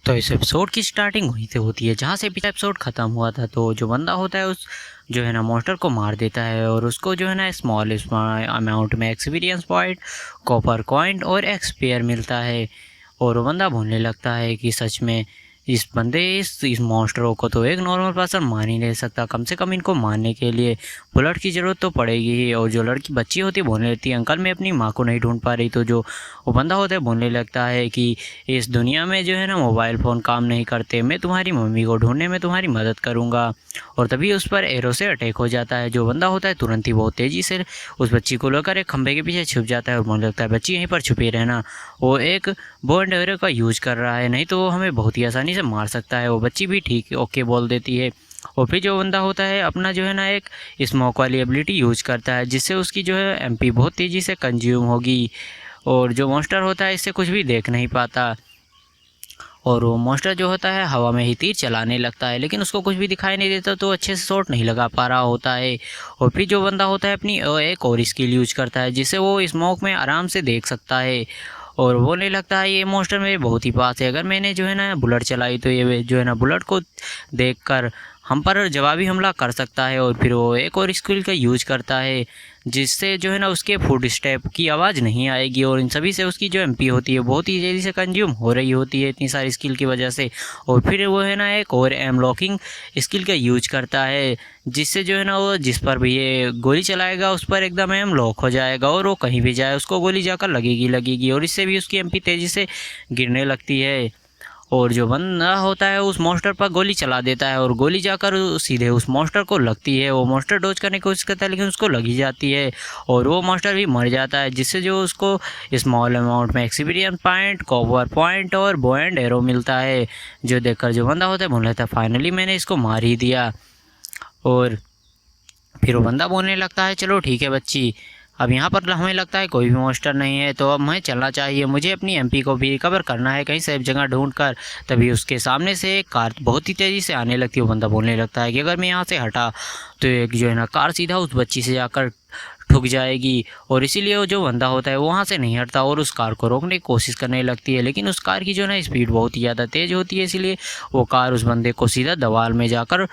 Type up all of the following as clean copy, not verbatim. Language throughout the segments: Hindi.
तो इस एपिसोड की स्टार्टिंग वहीं से होती है जहाँ से पिछला एपिसोड ख़त्म हुआ था। तो जो बंदा होता है उस जो है ना मॉन्स्टर को मार देता है और उसको जो है ना स्मॉल अमाउंट में एक्सपीरियंस पॉइंट, कॉपर कॉइन और एक्सपेयर मिलता है। और वो बंदा बोलने लगता है कि सच में इस मॉन्स्टरों को तो एक नॉर्मल पर्सन मान ही नहीं सकता। कम से कम इनको मारने के लिए बुलेट की ज़रूरत तो पड़ेगी ही। और जो लड़की बच्ची होती है बोलने लगती है, अंकल मैं अपनी माँ को नहीं ढूंढ पा रही। तो जो वो बंदा होता है बोलने लगता है कि इस दुनिया में जो है ना मोबाइल फ़ोन काम नहीं करते, मैं तुम्हारी मम्मी को ढूंढने में तुम्हारी मदद करूँगा। और तभी उस पर एरो से अटैक हो जाता है। जो बंदा होता है तुरंत ही बहुत तेज़ी से उस बच्ची को लेकर एक खंभे के पीछे छुप जाता है और बोलने लगता है बच्ची यहीं पर छुपी रहना, वो एक बो एंड एरो का यूज़ कर रहा है, नहीं तो वो हमें बहुत ही आसानी से मार सकता है। वो बच्ची भी ठीक ओके बोल देती है। और फिर जो बंदा होता है अपना जो है ना एक स्मोक वाली एबिलिटी यूज़ करता है जिससे उसकी जो है एमपी बहुत तेज़ी से कंज्यूम होगी। और जो मॉन्स्टर होता है इससे कुछ भी देख नहीं पाता। और वो मॉन्स्टर जो होता है हवा में ही तीर चलाने लगता है, लेकिन उसको कुछ भी दिखाई नहीं देता तो अच्छे से शॉट नहीं लगा पा रहा होता है। और फिर जो बंदा होता है अपनी एक और स्किल यूज करता है जिससे वो स्मोक में आराम से देख सकता है। और वो नहीं लगता है ये मॉन्स्टर मेरे बहुत ही पास है, अगर मैंने जो है ना बुलेट चलाई तो ये जो है ना बुलेट को देखकर हम पर जवाबी हमला कर सकता है। और फिर वो एक और स्किल का यूज करता है जिससे जो है ना उसके फुट स्टेप की आवाज़ नहीं आएगी। और इन सभी से उसकी जो एमपी होती है बहुत ही जल्दी से कंज्यूम हो रही होती है इतनी सारी स्किल की वजह से। और फिर वो है ना एक और एम लॉकिंग स्किल का यूज करता है जिससे जो है ना वो जिस पर भी ये गोली चलाएगा उस पर एकदम एम लॉक हो जाएगा और वो कहीं भी जाए उसको गोली जाकर लगेगी। और इससे भी उसकी एमपी तेज़ी से गिरने लगती है। और जो बंदा होता है उस मॉन्स्टर पर गोली चला देता है और गोली जाकर सीधे उस मॉन्स्टर को लगती है। वो मॉन्स्टर डॉज करने की कोशिश करता है लेकिन उसको लगी जाती है और वो मॉन्स्टर भी मर जाता है, जिससे जो उसको स्मॉल अमाउंट में एक्सपीरियंस पॉइंट, कॉपर पॉइंट और बो एंड एरो मिलता है। जो देखकर जो बंदा होता है बोल लेता है फाइनली मैंने इसको मार ही दिया। और फिर वो बंदा बोलने लगता है चलो ठीक है बच्ची, अब यहाँ पर हमें लगता है कोई भी मॉन्स्टर नहीं है तो अब हमें चलना चाहिए, मुझे अपनी एमपी को भी रिकवर करना है कहीं सेफ जगह ढूंढ कर। तभी उसके सामने से एक कार बहुत ही तेज़ी से आने लगती है। वो बंदा बोलने लगता है कि अगर मैं यहाँ से हटा तो एक जो है ना कार सीधा उस बच्ची से जाकर ठुक जाएगी। और इसीलिए वो जो बंदा होता है वो वहाँ से नहीं हटता और उस कार को रोकने की कोशिश करने लगती है, लेकिन उस कार की जो है ना स्पीड बहुत ही ज़्यादा तेज़ होती है, इसीलिए वो कार उस बंदे को सीधा दीवार में जाकर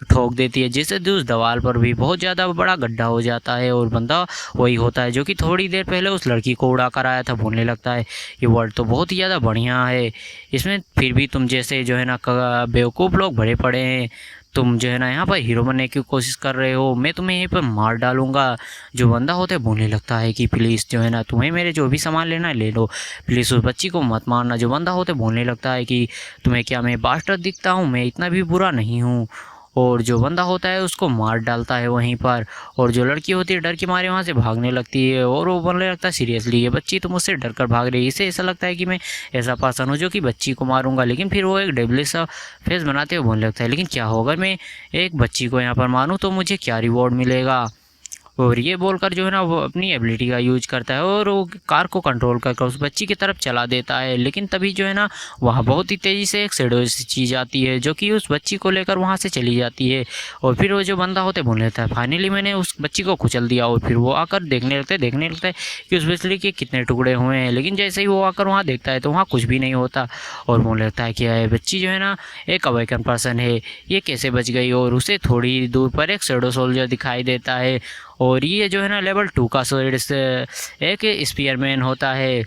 ठोक देती है, जिससे उस दीवार पर भी बहुत ज़्यादा बड़ा गड्ढा हो जाता है। और बंदा वही होता है जो कि थोड़ी देर पहले उस लड़की को उड़ा कर आया था। बोलने लगता है ये वर्ल्ड तो बहुत ही ज़्यादा बढ़िया है, इसमें फिर भी तुम जैसे जो है ना बेवकूफ़ लोग भरे पड़े हैं, तुम जो है ना यहाँ पर हीरो बनने की कोशिश कर रहे हो, मैं तुम्हें यहीं पर मार डालूंगा। जो बंदा होता है बोलने लगता है कि प्लीज़ जो है ना तुम्हें मेरे जो भी सामान लेना है ले लो, प्लीज़ उस बच्ची को मत मारना। जो बंदा होता है बोलने लगता है कि तुम्हें क्या मैं बास्टर्ड दिखता हूँ, मैं इतना भी बुरा नहीं हूँ। और जो बंदा होता है उसको मार डालता है वहीं पर। और जो लड़की होती है डर के मारे वहाँ से भागने लगती है और वो बोलने लगता है सीरियसली ये बच्ची तो मुझसे डर कर भाग रही है, इसे ऐसा लगता है कि मैं ऐसा पर्सन हूँ जो कि बच्ची को मारूंगा। लेकिन फिर वो एक डेविलिश सा फेस बनाते हुए बोलने लगता है लेकिन क्या होगा मैं एक बच्ची को यहाँ पर मारूँ तो मुझे क्या रिवॉर्ड मिलेगा। और ये बोलकर जो है ना वो अपनी एबिलिटी का यूज करता है और वो कार को कंट्रोल करके उस बच्ची की तरफ चला देता है। लेकिन तभी जो है ना वहाँ बहुत ही तेज़ी से एक शैडो चीज़ आती है जो कि उस बच्ची को लेकर वहाँ से चली जाती है। और फिर वो जो बंदा होता है बोलने लगता है फाइनली मैंने उस बच्ची को कुचल दिया। और फिर वो आकर देखने लगता है कि उस बिजली के कितने टुकड़े हुए हैं, लेकिन जैसे ही वो आकर वहाँ देखता है तो वहाँ कुछ भी नहीं होता। और बोलने लगता है कि यह बच्ची जो है ना एक अवेकन पर्सन है, ये कैसे बच गई। और उसे थोड़ी दूर पर एक शैडो सोल्जर दिखाई देता है और ये जो है ना लेवल 2 का सोल्ड से एक स्पीयरमैन होता है।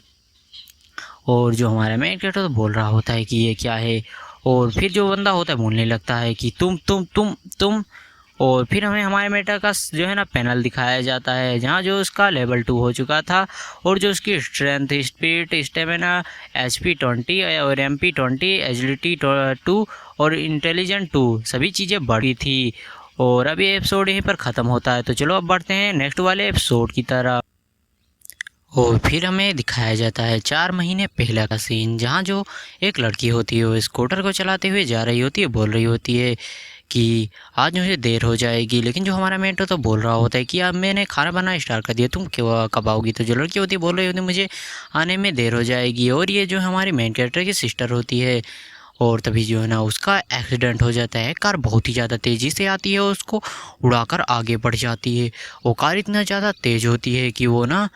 और जो हमारा मेन कैरेक्टर तो बोल रहा होता है कि ये क्या है। और फिर जो बंदा होता है बोलने लगता है कि तुम। और फिर हमें हमारे मेटा का जो है ना पैनल दिखाया जाता है जहाँ जो उसका लेवल 2 हो चुका था और जो उसकी स्ट्रेंथ, स्पीड, स्टेमिना, HP 20 और MP 20, एजिलिटी 2 और इंटेलिजेंट 2 सभी चीज़ें बढ़ी थी। और अब ये एपिसोड यहीं पर ख़त्म होता है। तो चलो अब बढ़ते हैं नेक्स्ट वाले एपिसोड की तरफ। और फिर हमें दिखाया जाता है 4 महीने पहले का सीन जहाँ जो एक लड़की होती है वो स्कूटर को चलाते हुए जा रही होती है, बोल रही होती है कि आज मुझे देर हो जाएगी। लेकिन जो हमारा मेंटर तो बोल रहा होता है कि अब मैंने खाना बनाना स्टार्ट कर दिया, तुम क्यों कब आओगी। तो जो लड़की होती है बोल रही होती है मुझे आने में देर हो जाएगी। और ये जो हमारे मेन कैरेक्टर की सिस्टर होती है। और तभी जो है ना उसका एक्सीडेंट हो जाता है, कार बहुत ही ज़्यादा तेज़ी से आती है और उसको उड़ाकर आगे बढ़ जाती है। वो कार इतना ज़्यादा तेज़ होती है कि वो ना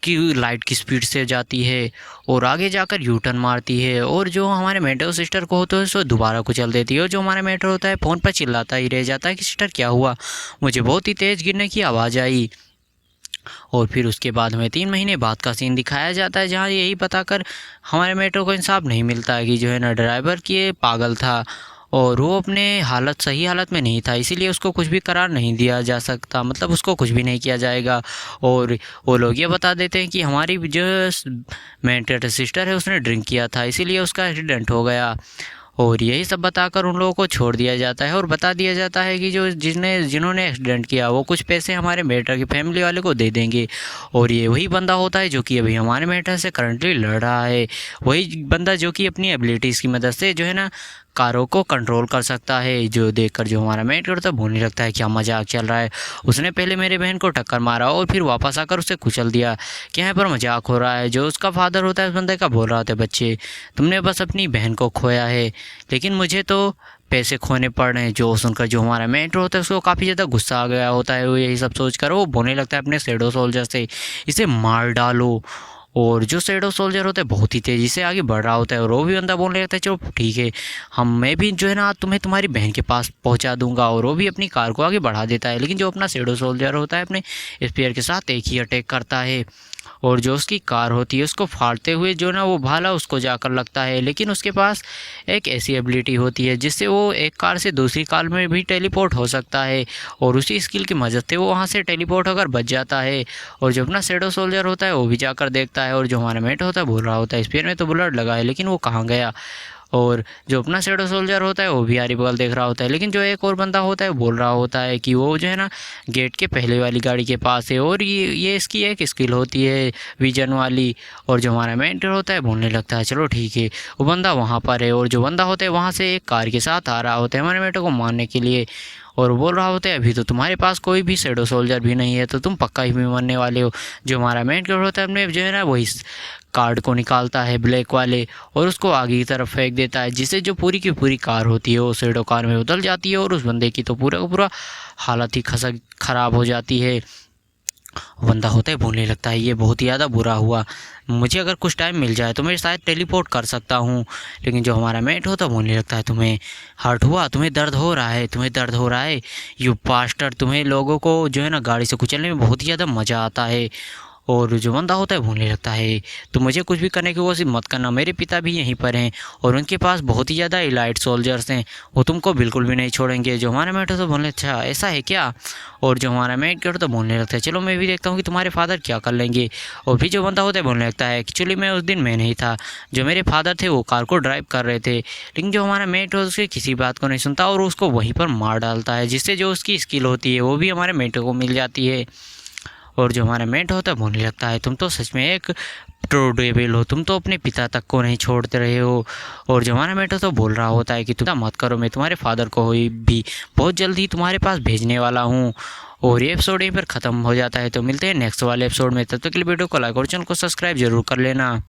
की लाइट की स्पीड से जाती है और आगे जाकर यू टर्न मारती है, और जो हमारे मेंटर सिस्टर को होता है उसको दोबारा कुचल देती है। और जो हमारा मेंटर होता है फ़ोन पर चिल्लाता ही रह जाता है कि सिस्टर क्या हुआ। मुझे बहुत ही तेज़ गिरने की आवाज़ आई। और फिर उसके बाद हमें 3 महीने बाद का सीन दिखाया जाता है, जहाँ यही बताकर हमारे मेंटर को इंसाफ नहीं मिलता है कि जो है ना ड्राइवर कि पागल था और वो अपने सही हालत में नहीं था, इसीलिए उसको कुछ भी करार नहीं दिया जा सकता, मतलब उसको कुछ भी नहीं किया जाएगा। और वो लोग ये बता देते हैं कि हमारी जो मेंटर सिस्टर है उसने ड्रिंक किया था, इसीलिए उसका एक्सीडेंट हो गया। और यही सब बताकर उन लोगों को छोड़ दिया जाता है और बता दिया जाता है कि जो जिन्होंने एक्सीडेंट किया वो कुछ पैसे हमारे मेंटर की फैमिली वाले को दे देंगे। और ये वही बंदा होता है जो कि अभी हमारे मेंटर से करंटली लड़ रहा है, वही बंदा जो कि अपनी एबिलिटीज़ की मदद से जो है ना कारों को कंट्रोल कर सकता है। जो देखकर जो हमारा मेंटर तो बोलने लगता है क्या मजाक चल रहा है, उसने पहले मेरे बहन को टक्कर मारा और फिर वापस आकर उसे कुचल दिया, क्या यहाँ पर मजाक हो रहा है। जो उसका फादर होता है उस बंदे का बोल रहा था बच्चे तुमने बस अपनी बहन को खोया है, लेकिन मुझे तो पैसे खोने पड़ रहे हैं। जो सुनकर जो हमारा मेंटर होता है उसको काफ़ी ज़्यादा गुस्सा आ गया होता है। वो यही सब सोचकर वो बोलने लगता है अपने शैडो सोल्जर से इसे मार डालो। और जो शैडो सोल्जर होता है बहुत ही तेज़ी से आगे बढ़ रहा होता है और वो भी बंदा बोलने लगता है चलो ठीक है मैं भी जो है ना तुम्हें तुम्हारी बहन के पास पहुंचा दूंगा। और वो भी अपनी कार को आगे बढ़ा देता है, लेकिन जो अपना शैडो सोल्जर होता है अपने स्पेयर के साथ एक ही अटैक करता है और जो उसकी कार होती है उसको फाड़ते हुए जो ना वो भाला उसको जाकर लगता है। लेकिन उसके पास एक ऐसी एबिलिटी होती है जिससे वो एक कार से दूसरी कार में भी टेलीपोर्ट हो सकता है, और उसी स्किल की मदद से वो वहाँ से टेलीपोर्ट होकर बच जाता है। और जो अपना शैडो सोल्जर होता है वो भी जाकर देखता है और जो हमारा मेट होता है बोल रहा होता है स्पेयर में तो बुलेट लगा है लेकिन वो कहाँ गया। और जो अपना शैडो सोल्जर होता है वो भी आरी बगल देख रहा होता है, लेकिन जो एक और बंदा होता है बोल रहा होता है कि वो जो है ना गेट के पहले वाली गाड़ी के पास है और ये इसकी एक स्किल होती है विजन वाली। और जो हमारा मेंटर होता है बोलने लगता है चलो ठीक है, वो बंदा वहाँ पर है और जो बंदा होता है वहाँ से एक कार के साथ आ रहा होता है हमारे मेंटर को मारने के लिए और बोल रहा होता है अभी तो तुम्हारे पास कोई भी शैडो सोल्जर भी नहीं है तो तुम पक्का ही भी मरने वाले हो। जो हमारा मेंटर होता है अपने जो है ना वही कार्ड को निकालता है ब्लैक वाले और उसको आगे की तरफ फेंक देता है, जिससे जो पूरी की पूरी कार होती है वो शैडो कार में बदल जाती है और उस बंदे की तो पूरा का पूरा हालत ही ख़राब हो जाती है। बंदा होता है बोलने लगता है ये बहुत ही ज़्यादा बुरा हुआ, मुझे अगर कुछ टाइम मिल जाए तो मैं शायद टेलीपोर्ट कर सकता हूँ। लेकिन जो हमारा मेट होता है बोलने लगता है तुम्हें हर्ट हुआ, तुम्हें दर्द हो रहा है, तुम्हें दर्द हो रहा है यू पास्टर, तुम्हें लोगों को जो है ना गाड़ी से कुचलने में बहुत ही ज़्यादा मज़ा आता है। और जो बंदा होता है बोलने लगता है तो मुझे कुछ भी करने की कोशिश मत करना, मेरे पिता भी यहीं पर हैं और उनके पास बहुत ही ज़्यादा इलाइट सोल्जर्स हैं, वो तुमको बिल्कुल भी नहीं छोड़ेंगे। जो हमारा मेट तो बोलने अच्छा ऐसा है क्या। और जो हमारा मेट तो बोलने लगता है चलो मैं भी देखता हूँ कि तुम्हारे फादर क्या कर लेंगे। और भी जो बंदा होता है बोलने लगता है एक्चुअली मैं उस दिन मैं नहीं था, जो मेरे फादर थे वो कार को ड्राइव कर रहे थे। लेकिन जो हमारा मेट है उसकी किसी बात को नहीं सुनता और उसको वहीं पर मार डालता है, जिससे जो उसकी स्किल होती है वो भी हमारे मेट को मिल जाती है। और जो हमारा मेंट होता है बोलने लगता है तुम तो सच में एक ट्रू डेविल हो, तुम तो अपने पिता तक को नहीं छोड़ते रहे हो। और जो हमारा मेंट तो बोल रहा होता है कि तुम मत करो, मैं तुम्हारे फादर को भी बहुत जल्दी तुम्हारे पास भेजने वाला हूँ। और ये एपिसोड यहीं पर ख़त्म हो जाता है, तो मिलते हैं नेक्स्ट वाले एपिसोड में, तब तक के लिए वीडियो को लाइक और चैनल को सब्सक्राइब जरूर कर लेना।